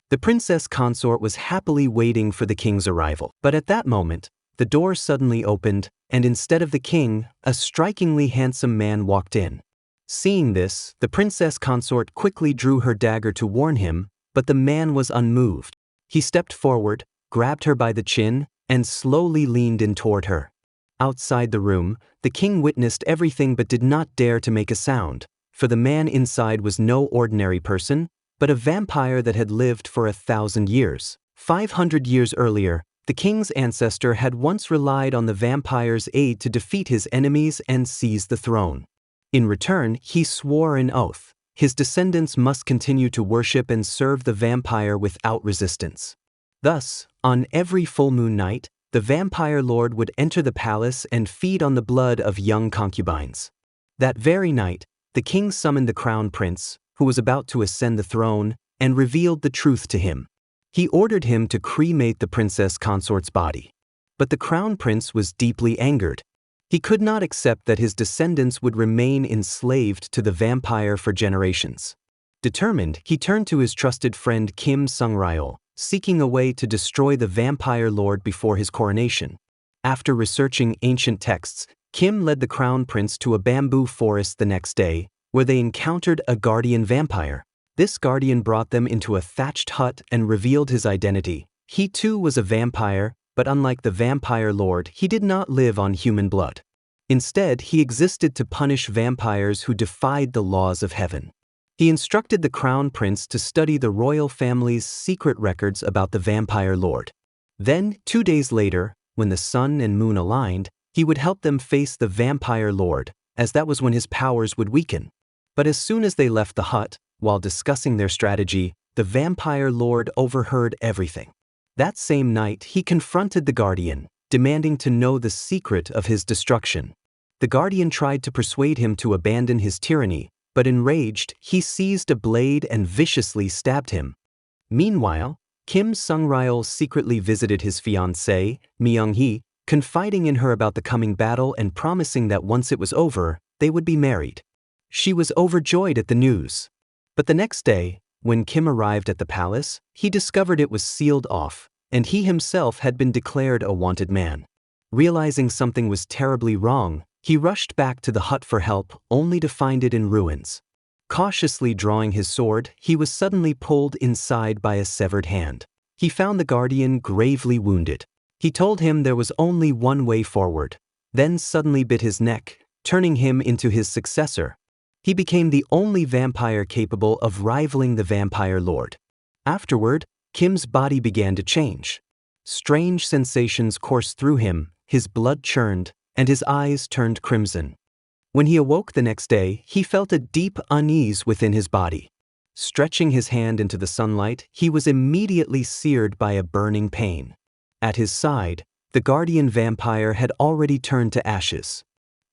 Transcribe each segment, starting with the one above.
The princess consort was happily waiting for the king's arrival. But at that moment, the door suddenly opened, and instead of the king, a strikingly handsome man walked in. Seeing this, the princess consort quickly drew her dagger to warn him, but the man was unmoved. He stepped forward, grabbed her by the chin, and slowly leaned in toward her. Outside the room, the king witnessed everything but did not dare to make a sound, for the man inside was no ordinary person, but a vampire that had lived for 1,000 years. 500 years earlier, the king's ancestor had once relied on the vampire's aid to defeat his enemies and seize the throne. In return, he swore an oath. His descendants must continue to worship and serve the vampire without resistance. Thus, on every full moon night, the vampire lord would enter the palace and feed on the blood of young concubines. That very night, the king summoned the crown prince, who was about to ascend the throne, and revealed the truth to him. He ordered him to cremate the princess consort's body. But the crown prince was deeply angered. He could not accept that his descendants would remain enslaved to the vampire for generations. Determined, he turned to his trusted friend Kim Sung-ryol, seeking a way to destroy the vampire lord before his coronation. After researching ancient texts, Kim led the crown prince to a bamboo forest the next day, where they encountered a guardian vampire. This guardian brought them into a thatched hut and revealed his identity. He too was a vampire, but unlike the vampire lord, he did not live on human blood. Instead, he existed to punish vampires who defied the laws of heaven. He instructed the crown prince to study the royal family's secret records about the vampire lord. Then, 2 days later, when the sun and moon aligned, he would help them face the vampire lord, as that was when his powers would weaken. But as soon as they left the hut, while discussing their strategy, the vampire lord overheard everything. That same night, he confronted the guardian, demanding to know the secret of his destruction. The guardian tried to persuade him to abandon his tyranny, but enraged, he seized a blade and viciously stabbed him. Meanwhile, Kim Sung-ryol secretly visited his fiancée, Myung-hee, confiding in her about the coming battle and promising that once it was over, they would be married. She was overjoyed at the news. But the next day, when Kim arrived at the palace, he discovered it was sealed off, and he himself had been declared a wanted man. Realizing something was terribly wrong, he rushed back to the hut for help, only to find it in ruins. Cautiously drawing his sword, he was suddenly pulled inside by a severed hand. He found the guardian gravely wounded. He told him there was only one way forward, then suddenly bit his neck, turning him into his successor. He became the only vampire capable of rivaling the vampire lord. Afterward, Kim's body began to change. Strange sensations coursed through him, his blood churned, and his eyes turned crimson. When he awoke the next day, he felt a deep unease within his body. Stretching his hand into the sunlight, he was immediately seared by a burning pain. At his side, the guardian vampire had already turned to ashes.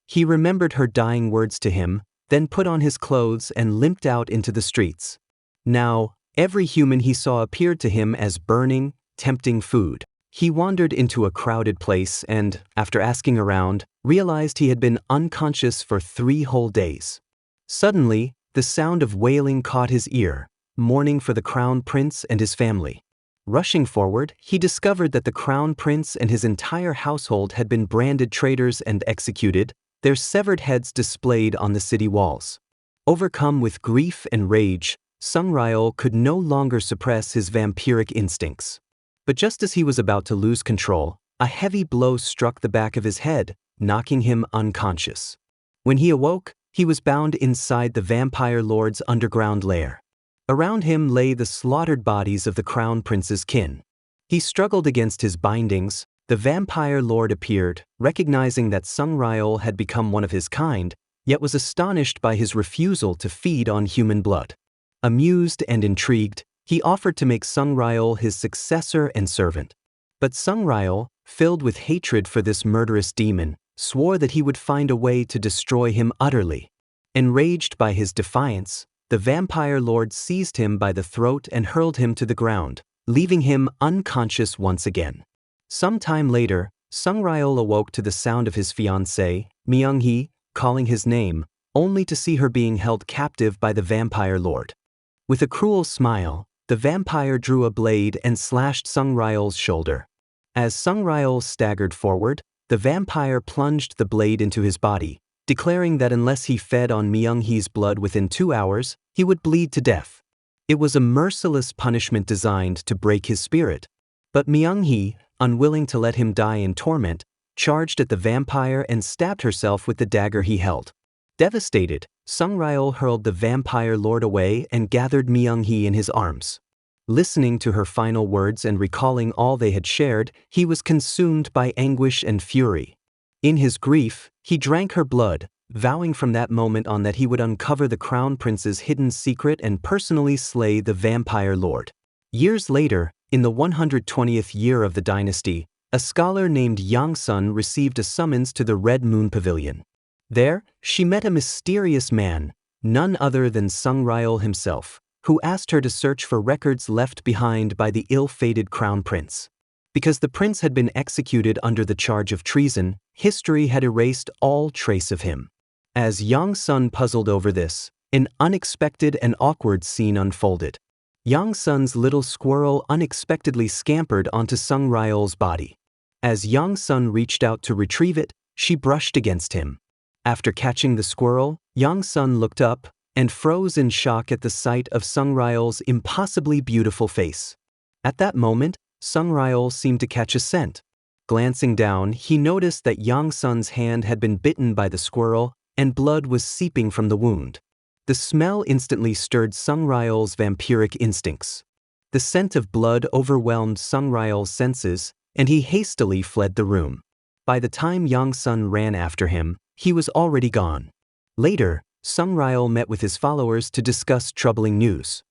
He remembered her dying words to him, then put on his clothes and limped out into the streets. Now, every human he saw appeared to him as burning, tempting food. He wandered into a crowded place and, after asking around, realized he had been unconscious for 3 whole days. Suddenly, the sound of wailing caught his ear, mourning for the crown prince and his family. Rushing forward, he discovered that the crown prince and his entire household had been branded traitors and executed, their severed heads displayed on the city walls. Overcome with grief and rage, Sung-ryol could no longer suppress his vampiric instincts. But just as he was about to lose control, a heavy blow struck the back of his head, knocking him unconscious. When he awoke, he was bound inside the vampire lord's underground lair. Around him lay the slaughtered bodies of the crown prince's kin. He struggled against his bindings. The vampire lord appeared, recognizing that Sung-ryol had become one of his kind, yet was astonished by his refusal to feed on human blood. Amused and intrigued, he offered to make Sung-ryol his successor and servant. But Sung-ryol, filled with hatred for this murderous demon, swore that he would find a way to destroy him utterly. Enraged by his defiance, the vampire lord seized him by the throat and hurled him to the ground, leaving him unconscious once again. Some time later, Sung-ryol awoke to the sound of his fiancée, Myung-hee, calling his name, only to see her being held captive by the vampire lord. With a cruel smile, the vampire drew a blade and slashed Sung Ryol's shoulder. As Sung Ryol staggered forward, the vampire plunged the blade into his body, declaring that unless he fed on Myung-hee's blood within 2 hours, he would bleed to death. It was a merciless punishment designed to break his spirit. But Myung-hee, unwilling to let him die in torment, charged at the vampire and stabbed herself with the dagger he held. Devastated, Sung Ryol hurled the vampire lord away and gathered Myung-hee in his arms. Listening to her final words and recalling all they had shared, he was consumed by anguish and fury. In his grief, he drank her blood, vowing from that moment on that he would uncover the crown prince's hidden secret and personally slay the vampire lord. Years later, in the 120th year of the dynasty, a scholar named Yang Sun received a summons to the Red Moon Pavilion. There, she met a mysterious man, none other than Sung Ryol himself, who asked her to search for records left behind by the ill-fated crown prince. Because the prince had been executed under the charge of treason, history had erased all trace of him. As Yang Sun puzzled over this, an unexpected and awkward scene unfolded. Yang Sun's little squirrel unexpectedly scampered onto Sung Ryol's body. As Yang Sun reached out to retrieve it, she brushed against him. After catching the squirrel, Yang Sun looked up and froze in shock at the sight of Sung Ryol's impossibly beautiful face. At that moment, Sung Ryol seemed to catch a scent. Glancing down, he noticed that Yang Sun's hand had been bitten by the squirrel and blood was seeping from the wound. The smell instantly stirred Sung Ryol's vampiric instincts. The scent of blood overwhelmed Sung Ryol's senses, and he hastily fled the room. By the time Yang Sun ran after him, he was already gone. Later, Sung Ryol met with his followers to discuss troubling news.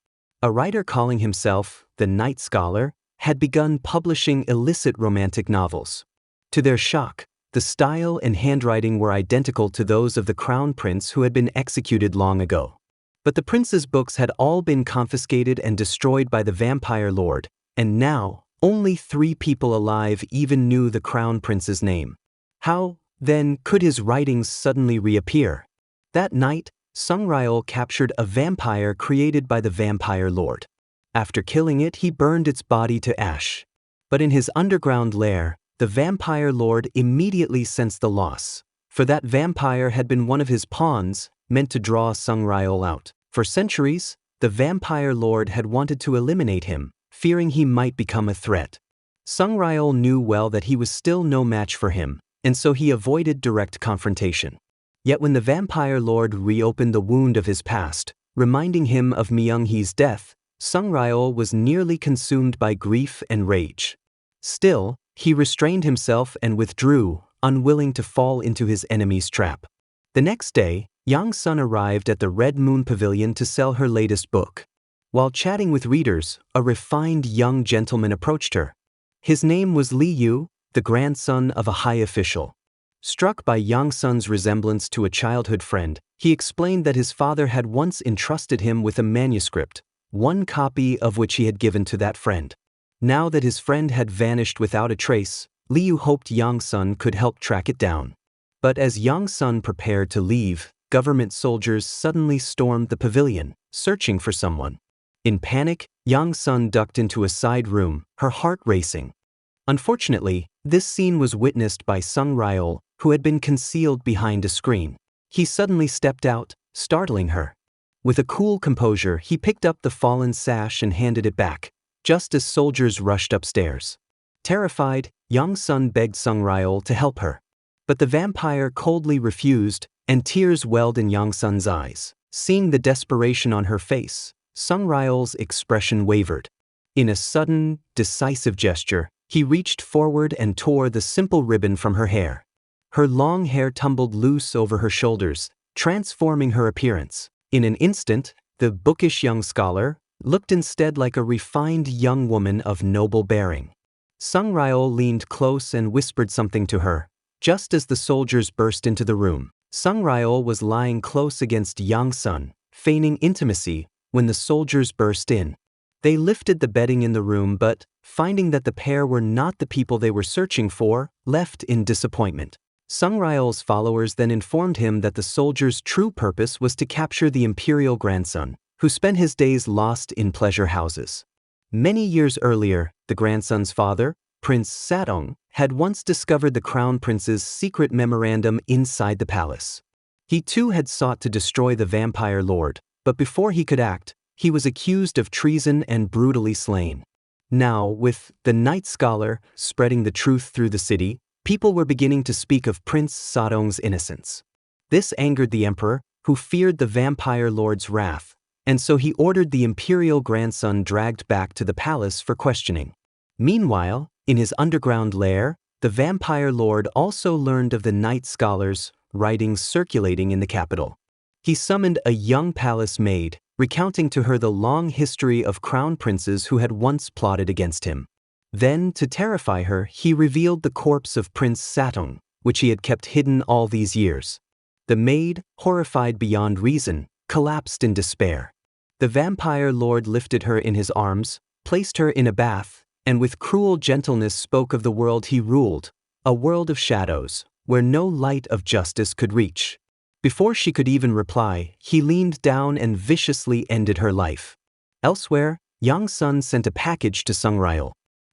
A writer calling himself the Night Scholar had begun publishing illicit romantic novels. To their shock, the style and handwriting were identical to those of the crown prince who had been executed long ago. But the prince's books had all been confiscated and destroyed by the vampire lord, and now, only 3 people alive even knew the crown prince's name. How, then, could his writings suddenly reappear? That night, Sung Ryol captured a vampire created by the vampire lord. After killing it, he burned its body to ash. But in his underground lair, the vampire lord immediately sensed the loss, for that vampire had been one of his pawns, meant to draw Sung Ryol out. For centuries, the vampire lord had wanted to eliminate him, fearing he might become a threat. Sung Ryol knew well that he was still no match for him, and so he avoided direct confrontation. Yet when the vampire lord reopened the wound of his past, reminding him of Myung-hee's death, Sung Ryol was nearly consumed by grief and rage. Still, he restrained himself and withdrew, unwilling to fall into his enemy's trap. The next day, Yang Sun arrived at the Red Moon Pavilion to sell her latest book. While chatting with readers, a refined young gentleman approached her. His name was Li Yu, the grandson of a high official. Struck by Yang Sun's resemblance to a childhood friend, he explained that his father had once entrusted him with a manuscript, one copy of which he had given to that friend. Now that his friend had vanished without a trace, Li Yu hoped Yang Sun could help track it down. But as Yang Sun prepared to leave, government soldiers suddenly stormed the pavilion, searching for someone. In panic, Yang Sun ducked into a side room, her heart racing. Unfortunately, this scene was witnessed by Sung Ryol, who had been concealed behind a screen. He suddenly stepped out, startling her. With a cool composure, he picked up the fallen sash and handed it back, just as soldiers rushed upstairs. Terrified, Yang Sun begged Sung Ryol to help her. But the vampire coldly refused, and tears welled in Yang Sun's eyes. Seeing the desperation on her face, Sung Ryol's expression wavered. In a sudden, decisive gesture, he reached forward and tore the simple ribbon from her hair. Her long hair tumbled loose over her shoulders, transforming her appearance. In an instant, the bookish young scholar looked instead like a refined young woman of noble bearing. Sung Ryol leaned close and whispered something to her. Just as the soldiers burst into the room, Sung Ryol was lying close against Yang Sun, feigning intimacy, when the soldiers burst in. They lifted the bedding in the room but, finding that the pair were not the people they were searching for, left in disappointment. Sung Ryol's followers then informed him that the soldiers' true purpose was to capture the imperial grandson, who spent his days lost in pleasure houses. Many years earlier, the grandson's father, Prince Satong, had once discovered the crown prince's secret memorandum inside the palace. He too had sought to destroy the vampire lord, but before he could act, he was accused of treason and brutally slain. Now, with the night scholar spreading the truth through the city, people were beginning to speak of Prince Satong's innocence. This angered the emperor, who feared the vampire lord's wrath, and so he ordered the imperial grandson dragged back to the palace for questioning. Meanwhile, in his underground lair, the vampire lord also learned of the night scholar's writings circulating in the capital. He summoned a young palace maid, recounting to her the long history of crown princes who had once plotted against him. Then, to terrify her, he revealed the corpse of Prince Satong, which he had kept hidden all these years. The maid, horrified beyond reason, collapsed in despair. The vampire lord lifted her in his arms, placed her in a bath, and with cruel gentleness spoke of the world he ruled, a world of shadows, where no light of justice could reach. Before she could even reply, he leaned down and viciously ended her life. Elsewhere, Yang Sun sent a package to Summaries.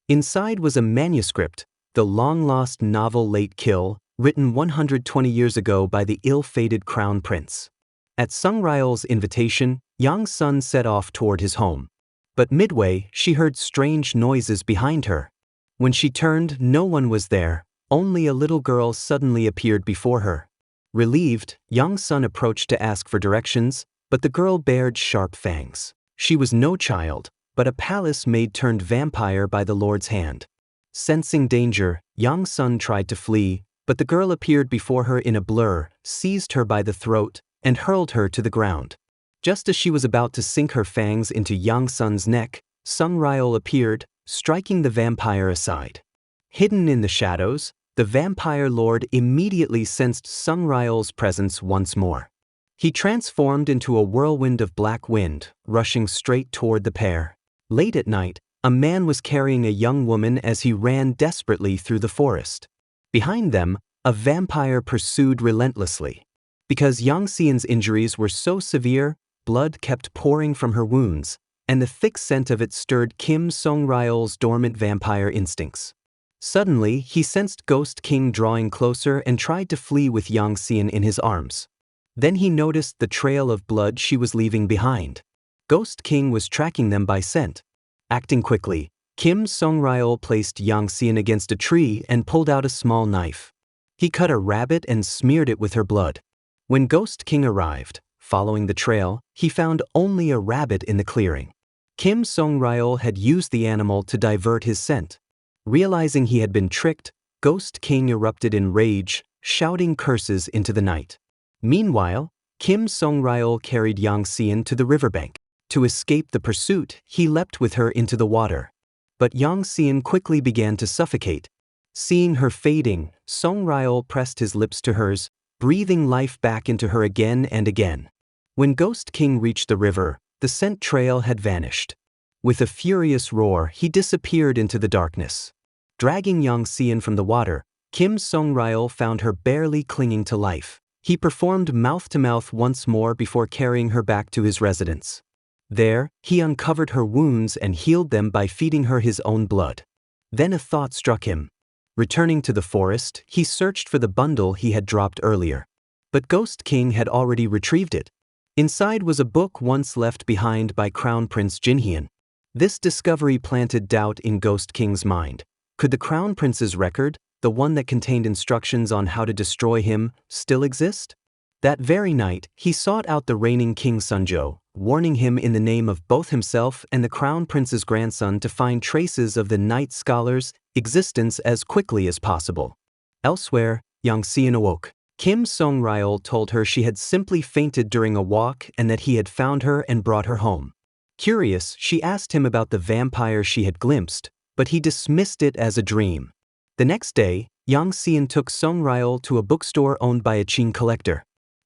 Inside was a manuscript, the long-lost novel Late Kill, written 120 years ago by the ill-fated crown prince. At Summaries' invitation, Yang Sun set off toward his home. But midway, she heard strange noises behind her. When she turned, no one was there, only a little girl suddenly appeared before her. Relieved, Yang Sun approached to ask for directions, but the girl bared sharp fangs. She was no child, but a palace maid turned vampire by the lord's hand. Sensing danger, Yang Sun tried to flee, but the girl appeared before her in a blur, seized her by the throat, and hurled her to the ground. Just as she was about to sink her fangs into Yang Sun's neck, Summaries appeared, striking the vampire aside. Hidden in the shadows, the vampire lord immediately sensed Summaries' presence once more. He transformed into a whirlwind of black wind, rushing straight toward the pair. Late at night, a man was carrying a young woman as he ran desperately through the forest. Behind them, a vampire pursued relentlessly. Because Yang Xian's injuries were so severe, blood kept pouring from her wounds, and the thick scent of it stirred Kim Summaries' dormant vampire instincts. Suddenly, he sensed Ghost King drawing closer and tried to flee with Yang Xian in his arms. Then he noticed the trail of blood she was leaving behind. Ghost King was tracking them by scent. Acting quickly, Kim Summaries placed Yang Xian against a tree and pulled out a small knife. He cut a rabbit and smeared it with her blood. When Ghost King arrived, following the trail, he found only a rabbit in the clearing. Kim Summaries had used the animal to divert his scent. Realizing he had been tricked, Ghost King erupted in rage, shouting curses into the night. Meanwhile, Kim Summaries carried Yang Xian to the riverbank. To escape the pursuit, he leapt with her into the water. But Yang Xian quickly began to suffocate. Seeing her fading, Summaries pressed his lips to hers, breathing life back into her again and again. When Ghost King reached the river, the scent trail had vanished. With a furious roar, he disappeared into the darkness. Dragging Yang Xian from the water, Kim Summaries found her barely clinging to life. He performed mouth-to-mouth once more before carrying her back to his residence. There, he uncovered her wounds and healed them by feeding her his own blood. Then a thought struck him. Returning to the forest, he searched for the bundle he had dropped earlier. But Ghost King had already retrieved it. Inside was a book once left behind by Crown Prince Jinhian. This discovery planted doubt in Ghost King's mind. Could the Crown Prince's record, the one that contained instructions on how to destroy him, still exist? That very night, he sought out the reigning King Sunjo, warning him in the name of both himself and the Crown Prince's grandson to find traces of the night scholar's existence as quickly as possible. Elsewhere, Yang Xian awoke. Kim Summaries told her she had simply fainted during a walk and that he had found her and brought her home. Curious, she asked him about the vampire she had glimpsed, but he dismissed it as a dream. The next day, Yang Xian took Summaries to a bookstore owned by a Qin collector.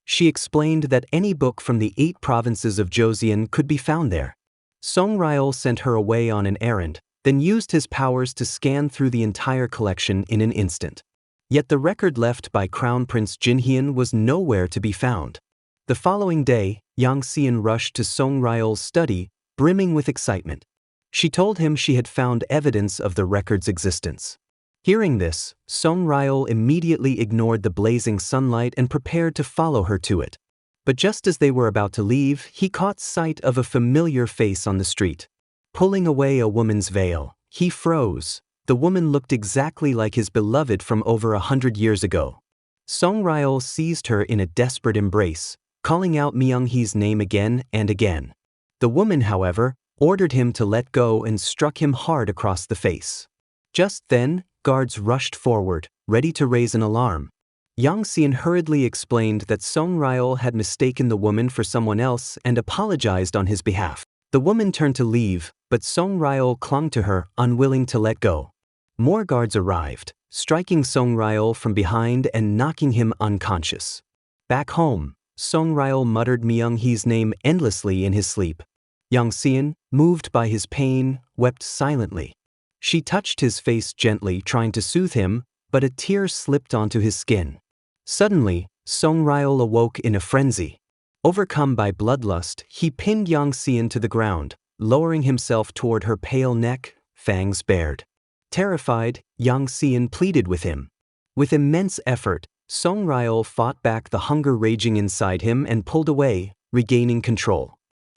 She explained that any book from the 8 provinces of Joseon could be found there. Summaries sent her away on an errand, then used his powers to scan through the entire collection in an instant. Yet the record left by Crown Prince Jinhian was nowhere to be found. The following day, Yang Xian rushed to Song Ryol's study, brimming with excitement. She told him she had found evidence of the record's existence. Hearing this, Song Ryol immediately ignored the blazing sunlight and prepared to follow her to it. But just as they were about to leave, he caught sight of a familiar face on the street. Pulling away a woman's veil, he froze. The woman looked exactly like his beloved from over 100 years ago. Song Ryol seized her in a desperate embrace, calling out Myung-hee's name again and again. The woman, however, ordered him to let go and struck him hard across the face. Just then, guards rushed forward, ready to raise an alarm. Yang Xian hurriedly explained that Song Ryol had mistaken the woman for someone else and apologized on his behalf. The woman turned to leave, but Song Ryol clung to her, unwilling to let go. More guards arrived, striking Song Ryol from behind and knocking him unconscious. Back home, Song Ryol muttered Myung-hee's name endlessly in his sleep. Yang Xian, moved by his pain, wept silently. She touched his face gently, trying to soothe him, but a tear slipped onto his skin. Suddenly, Song Ryol awoke in a frenzy. Overcome by bloodlust, he pinned Yang Xian to the ground, lowering himself toward her pale neck, fangs bared. Terrified, Yang Xian pleaded with him. With immense effort, Song Ryol fought back the hunger raging inside him and pulled away, regaining control.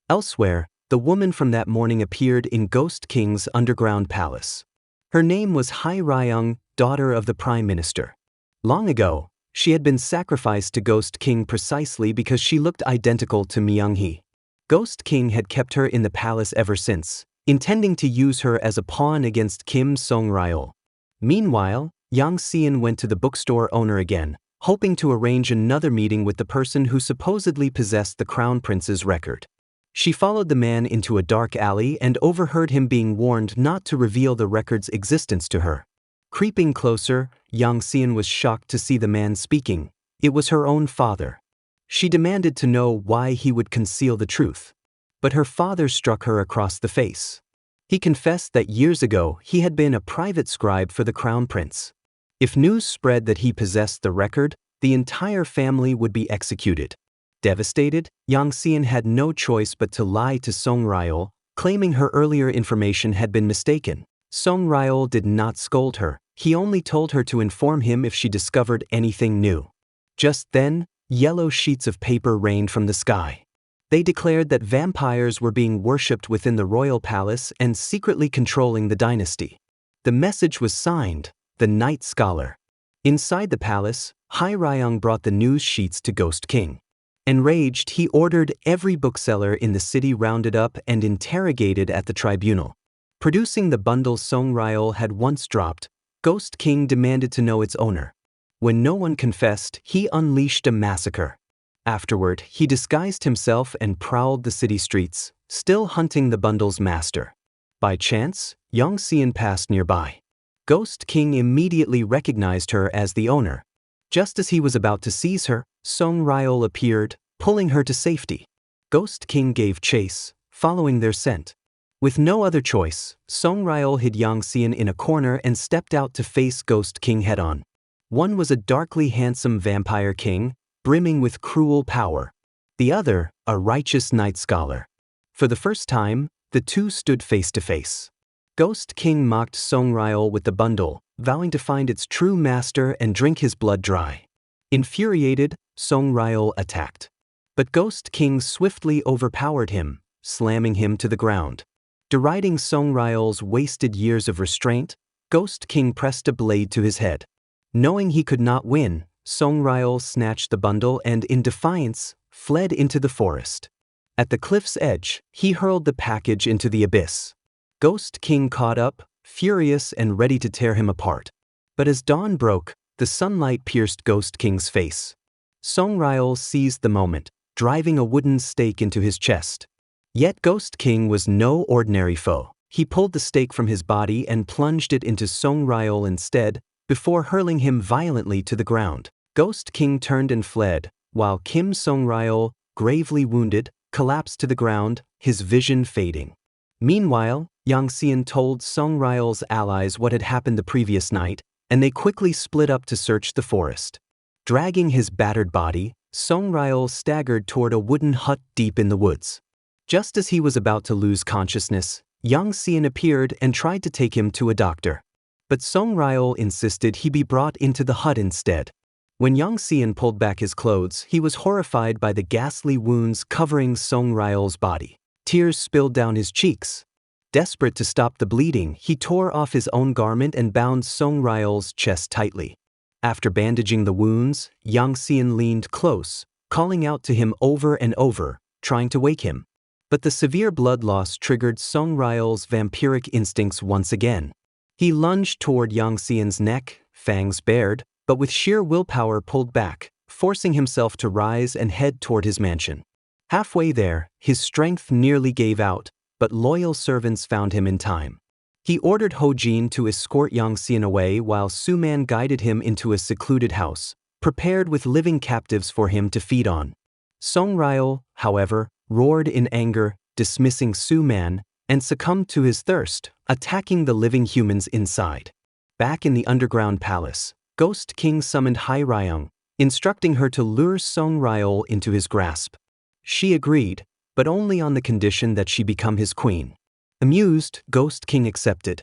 Elsewhere, the woman from that morning appeared in Ghost King's underground palace. Her name was Hai Ryung, daughter of the Prime Minister. Long ago, she had been sacrificed to Ghost King precisely because she looked identical to Myung-hee. Ghost King had kept her in the palace ever since, intending to use her as a pawn against Kim Song Ryol. Meanwhile, Yang Xian went to the bookstore owner again, hoping to arrange another meeting with the person who supposedly possessed the Crown Prince's record. She followed the man into a dark alley and overheard him being warned not to reveal the record's existence to her. Creeping closer, Yang Xian was shocked to see the man speaking. It was her own father. She demanded to know why he would conceal the truth. But her father struck her across the face. He confessed that years ago he had been a private scribe for the Crown Prince. If news spread that he possessed the record, the entire family would be executed. Devastated, Yang Xian had no choice but to lie to Song Ryol, claiming her earlier information had been mistaken. Song Ryol did not scold her, he only told her to inform him if she discovered anything new. Just then, yellow sheets of paper rained from the sky. They declared that vampires were being worshipped within the royal palace and secretly controlling the dynasty. The message was signed, the Night Scholar. Inside the palace, Hai Ryung brought the news sheets to Ghost King. Enraged, he ordered every bookseller in the city rounded up and interrogated at the tribunal. Producing the bundle Song Ryol had once dropped, Ghost King demanded to know its owner. When no one confessed, he unleashed a massacre. Afterward, he disguised himself and prowled the city streets, still hunting the bundle's master. By chance, Yang Xian passed nearby. Ghost King immediately recognized her as the owner. Just as he was about to seize her, Song Ryol appeared, pulling her to safety. Ghost King gave chase, following their scent. With no other choice, Song Ryol hid Yang Xian in a corner and stepped out to face Ghost King head-on. One was a darkly handsome vampire king, brimming with cruel power. The other, a righteous night scholar. For the first time, the two stood face to face. Ghost King mocked Song Ryol with the bundle, vowing to find its true master and drink his blood dry. Infuriated, Song Ryol attacked. But Ghost King swiftly overpowered him, slamming him to the ground. Deriding Song Ryol's wasted years of restraint, Ghost King pressed a blade to his head. Knowing he could not win, Song Ryol snatched the bundle and, in defiance, fled into the forest. At the cliff's edge, he hurled the package into the abyss. Ghost King caught up, furious and ready to tear him apart. But as dawn broke, the sunlight pierced Ghost King's face. Song Ryol seized the moment, driving a wooden stake into his chest. Yet Ghost King was no ordinary foe. He pulled the stake from his body and plunged it into Song Ryol instead, before hurling him violently to the ground. Ghost King turned and fled, while Kim Song Ryol, gravely wounded, collapsed to the ground, his vision fading. Meanwhile, Yang Xian told Song Ryol's allies what had happened the previous night, and they quickly split up to search the forest. Dragging his battered body, Songryul staggered toward a wooden hut deep in the woods. Just as he was about to lose consciousness, Yang Xian appeared and tried to take him to a doctor. But Songryul insisted he be brought into the hut instead. When Yang Xian pulled back his clothes, he was horrified by the ghastly wounds covering Songryul's body. Tears spilled down his cheeks. Desperate to stop the bleeding, he tore off his own garment and bound Songryul's chest tightly. After bandaging the wounds, Yang Xian leaned close, calling out to him over and over, trying to wake him. But the severe blood loss triggered Songryul's vampiric instincts once again. He lunged toward Yang Xian's neck, fangs bared, but with sheer willpower pulled back, forcing himself to rise and head toward his mansion. Halfway there, his strength nearly gave out, but loyal servants found him in time. He ordered Ho Jin to escort Yang Xian away while Su Man guided him into a secluded house, prepared with living captives for him to feed on. Songryul, however, roared in anger, dismissing Su Man, and succumbed to his thirst, attacking the living humans inside. Back in the underground palace, Ghost King summoned Hai Ryung, instructing her to lure Songryul into his grasp. She agreed, but only on the condition that she become his queen. Amused, Ghost King accepted.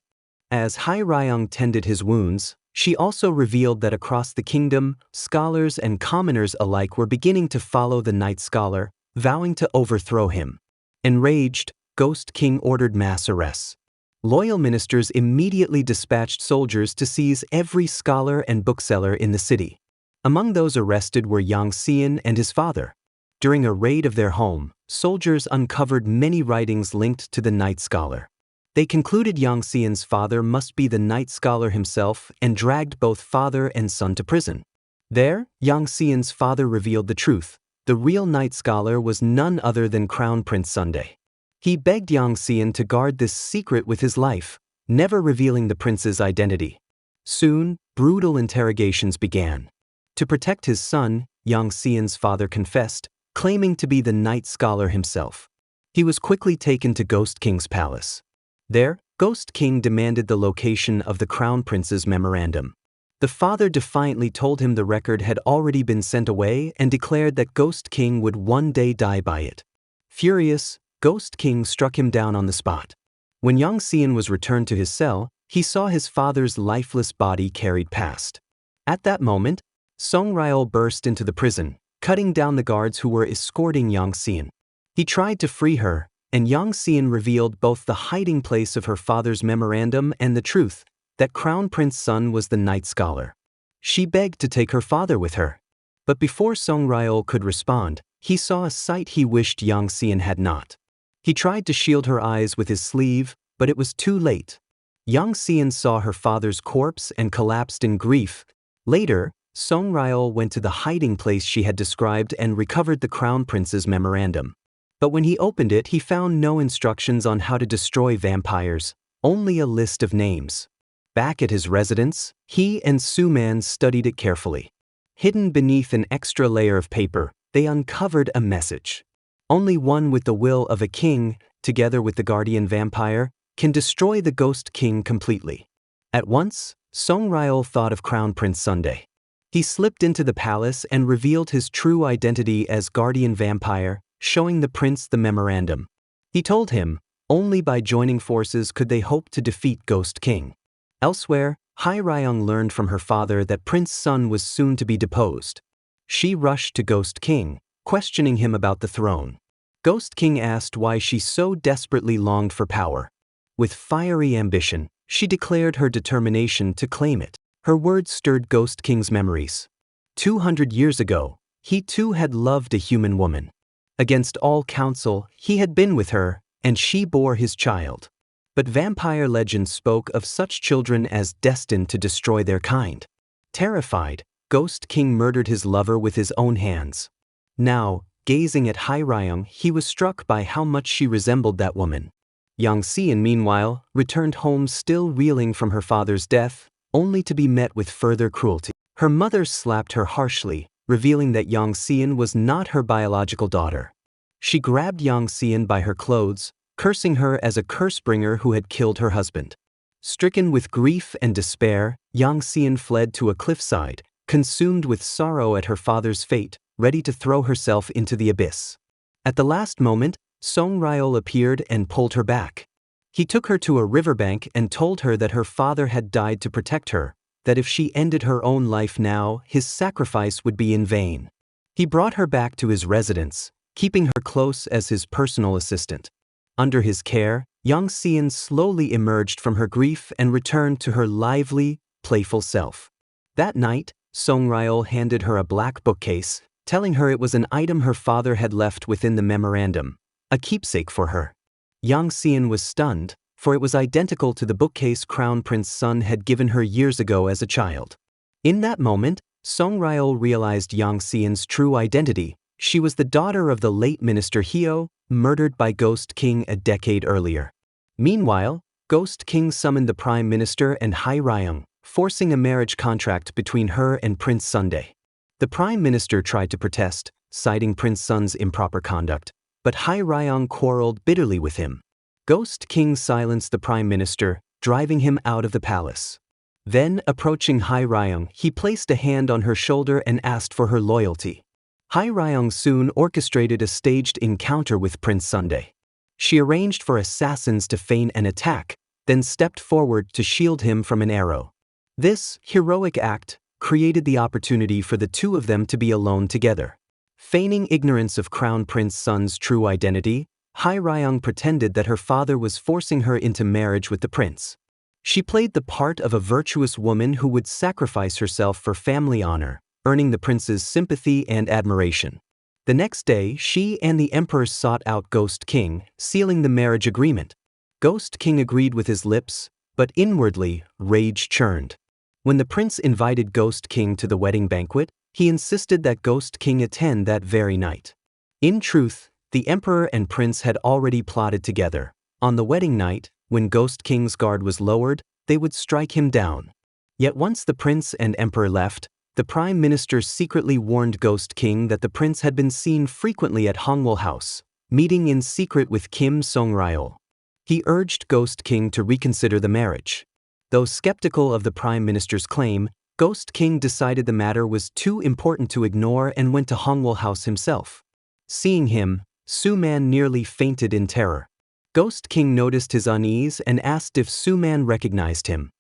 As Hai Ryung tended his wounds, she also revealed that across the kingdom, scholars and commoners alike were beginning to follow the Night Scholar, vowing to overthrow him. Enraged, Ghost King ordered mass arrests. Loyal ministers immediately dispatched soldiers to seize every scholar and bookseller in the city. Among those arrested were Yang Xian and his father. During a raid of their home, soldiers uncovered many writings linked to the Night Scholar. They concluded Yang Xian's father must be the Night Scholar himself and dragged both father and son to prison. There, Yang Xian's father revealed the truth. The real Night Scholar was none other than Crown Prince Sunday. He begged Yang Xian to guard this secret with his life, never revealing the prince's identity. Soon, brutal interrogations began. To protect his son, Yang Xian's father confessed, claiming to be the Night Scholar himself. He was quickly taken to Ghost King's palace. There, Ghost King demanded the location of the Crown Prince's memorandum. The father defiantly told him the record had already been sent away and declared that Ghost King would one day die by it. Furious, Ghost King struck him down on the spot. When Yang Xian was returned to his cell, he saw his father's lifeless body carried past. At that moment, Songryul burst into the prison, cutting down the guards who were escorting Yang Xian. He tried to free her, and Yang Xian revealed both the hiding place of her father's memorandum and the truth, that Crown Prince's son was the Night Scholar. She begged to take her father with her. But before Songryul could respond, he saw a sight he wished Yang Xian had not. He tried to shield her eyes with his sleeve, but it was too late. Yang Xian saw her father's corpse and collapsed in grief. Later, Songryul went to the hiding place she had described and recovered the Crown Prince's memorandum. But when he opened it, he found no instructions on how to destroy vampires, only a list of names. Back at his residence, he and Su Man studied it carefully. Hidden beneath an extra layer of paper, they uncovered a message. Only one with the will of a king, together with the guardian vampire, can destroy the Ghost King completely. At once, Songryul thought of Crown Prince Sunday. He slipped into the palace and revealed his true identity as guardian vampire, showing the prince the memorandum. He told him, only by joining forces could they hope to defeat Ghost King. Elsewhere, Hai Ryung learned from her father that Prince Sun was soon to be deposed. She rushed to Ghost King, questioning him about the throne. Ghost King asked why she so desperately longed for power. With fiery ambition, she declared her determination to claim it. Her words stirred Ghost King's memories. 200 years ago, he too had loved a human woman. Against all counsel, he had been with her, and she bore his child. But vampire legends spoke of such children as destined to destroy their kind. Terrified, Ghost King murdered his lover with his own hands. Now, gazing at Hai Ryung, he was struck by how much she resembled that woman. Yang Xian, meanwhile, returned home still reeling from her father's death, only to be met with further cruelty. Her mother slapped her harshly, revealing that Yang Xian was not her biological daughter. She grabbed Yang Xian by her clothes, cursing her as a curse-bringer who had killed her husband. Stricken with grief and despair, Yang Xian fled to a cliffside, consumed with sorrow at her father's fate, ready to throw herself into the abyss. At the last moment, Song Ryol appeared and pulled her back. He took her to a riverbank and told her that her father had died to protect her, that if she ended her own life now, his sacrifice would be in vain. He brought her back to his residence, keeping her close as his personal assistant. Under his care, young Seon slowly emerged from her grief and returned to her lively, playful self. That night, Song Ryol handed her a black bookcase, telling her it was an item her father had left within the memorandum, a keepsake for her. Young Seon was stunned, for it was identical to the bookcase Crown Prince Sun had given her years ago as a child. In that moment, Song Ryol realized Young Seon's true identity. She was the daughter of the late Minister Hyo, murdered by Ghost King a decade earlier. Meanwhile, Ghost King summoned the Prime Minister and Hai Ryung, forcing a marriage contract between her and Prince Sundae. The Prime Minister tried to protest, citing Prince Sun's improper conduct, but Hai Ryung quarreled bitterly with him. Ghost King silenced the Prime Minister, driving him out of the palace. Then, approaching Hai Ryung, he placed a hand on her shoulder and asked for her loyalty. Hai Ryung soon orchestrated a staged encounter with Prince Sundae. She arranged for assassins to feign an attack, then stepped forward to shield him from an arrow. This heroic act created the opportunity for the two of them to be alone together. Feigning ignorance of Crown Prince Sun's true identity, Hai Ryung pretended that her father was forcing her into marriage with the prince. She played the part of a virtuous woman who would sacrifice herself for family honor, earning the prince's sympathy and admiration. The next day, she and the emperor sought out Ghost King, sealing the marriage agreement. Ghost King agreed with his lips, but inwardly, rage churned. When the prince invited Ghost King to the wedding banquet, he insisted that Ghost King attend that very night. In truth, the emperor and prince had already plotted together. On the wedding night, when Ghost King's guard was lowered, they would strike him down. Yet once the prince and emperor left, the prime minister secretly warned Ghost King that the prince had been seen frequently at Hongwol House, meeting in secret with Kim Song Ryol. He urged Ghost King to reconsider the marriage. Though skeptical of the prime minister's claim, Ghost King decided the matter was too important to ignore and went to Hongwol House himself. Seeing him, Su-man nearly fainted in terror. Ghost King noticed his unease and asked if Su-man recognized him.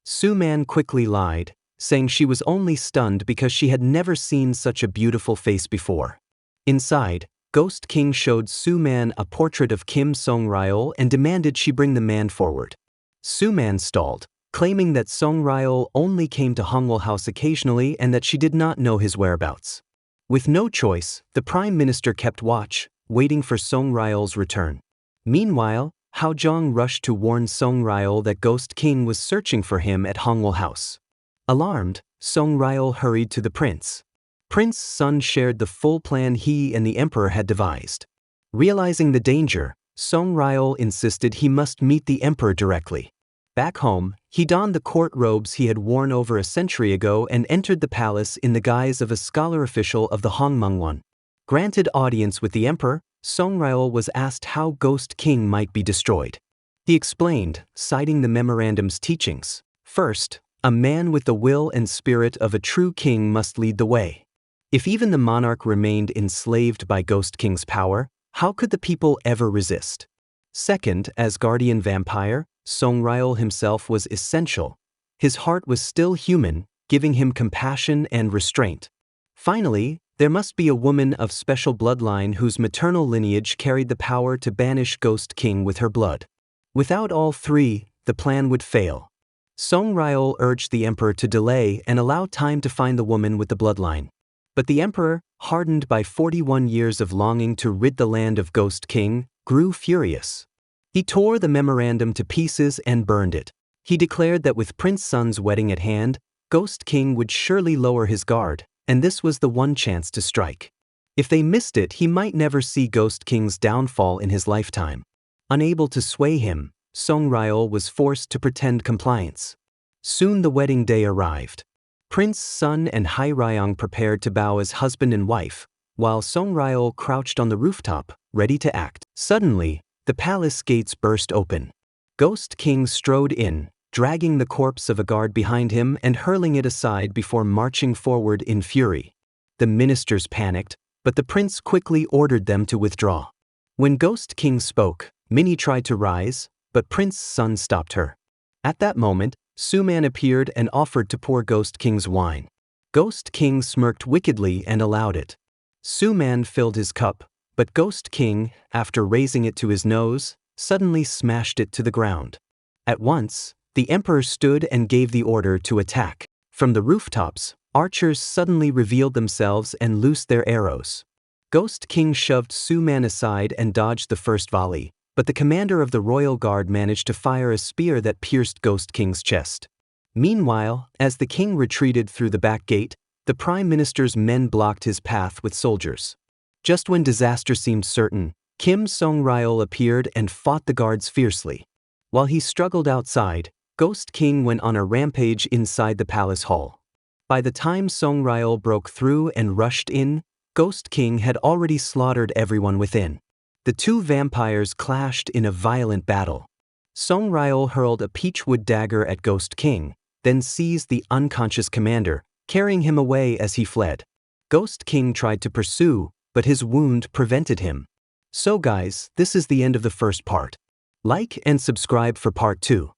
Su-man quickly lied, saying she was only stunned because she had never seen such a beautiful face before. Inside, Ghost King showed Su-man a portrait of Kim Song Ryol and demanded she bring the man forward. Su-man stalled, claiming that Song Ryol only came to Hongwol House occasionally and that she did not know his whereabouts. With no choice, the prime minister kept watch, waiting for Song Ryol's return. Meanwhile, Hao Zhang rushed to warn Song Ryol that Ghost King was searching for him at Hongwol House. Alarmed, Song Ryol hurried to the prince. Prince Sun shared the full plan he and the emperor had devised. Realizing the danger, Song Ryol insisted he must meet the emperor directly. Back home, he donned the court robes he had worn over a century ago and entered the palace in the guise of a scholar official of the Hongmengwan. Granted audience with the emperor, Song Ryol was asked how Ghost King might be destroyed. He explained, citing the memorandum's teachings. First, a man with the will and spirit of a true king must lead the way. If even the monarch remained enslaved by Ghost King's power, how could the people ever resist? Second, as guardian vampire, Song Ryol himself was essential. His heart was still human, giving him compassion and restraint. Finally, there must be a woman of special bloodline whose maternal lineage carried the power to banish Ghost King with her blood. Without all three, the plan would fail. Song Ryol urged the emperor to delay and allow time to find the woman with the bloodline. But the emperor, hardened by 41 years of longing to rid the land of Ghost King, grew furious. He tore the memorandum to pieces and burned it. He declared that with Prince Sun's wedding at hand, Ghost King would surely lower his guard, and this was the one chance to strike. If they missed it, he might never see Ghost King's downfall in his lifetime. Unable to sway him, Song Ryol was forced to pretend compliance. Soon the wedding day arrived. Prince Sun and Hai Ryung prepared to bow as husband and wife, while Song Ryol crouched on the rooftop, ready to act. Suddenly, the palace gates burst open. Ghost King strode in, dragging the corpse of a guard behind him and hurling it aside before marching forward in fury. The ministers panicked, but the prince quickly ordered them to withdraw. When Ghost King spoke, Minnie tried to rise, but Prince Sun stopped her. At that moment, Suman appeared and offered to pour Ghost King's wine. Ghost King smirked wickedly and allowed it. Suman filled his cup, but Ghost King, after raising it to his nose, suddenly smashed it to the ground. At once, the emperor stood and gave the order to attack. From the rooftops, archers suddenly revealed themselves and loosed their arrows. Ghost King shoved Suman aside and dodged the first volley, but the commander of the royal guard managed to fire a spear that pierced Ghost King's chest. Meanwhile, as the king retreated through the back gate, the prime minister's men blocked his path with soldiers. Just when disaster seemed certain, Kim Song-ryol appeared and fought the guards fiercely. While he struggled outside, Ghost King went on a rampage inside the palace hall. By the time Song-ryol broke through and rushed in, Ghost King had already slaughtered everyone within. The two vampires clashed in a violent battle. Song-ryol hurled a peachwood dagger at Ghost King, then seized the unconscious commander, carrying him away as he fled. Ghost King tried to pursue, but his wound prevented him. So guys, this is the end of the first part. Like and subscribe for part 2.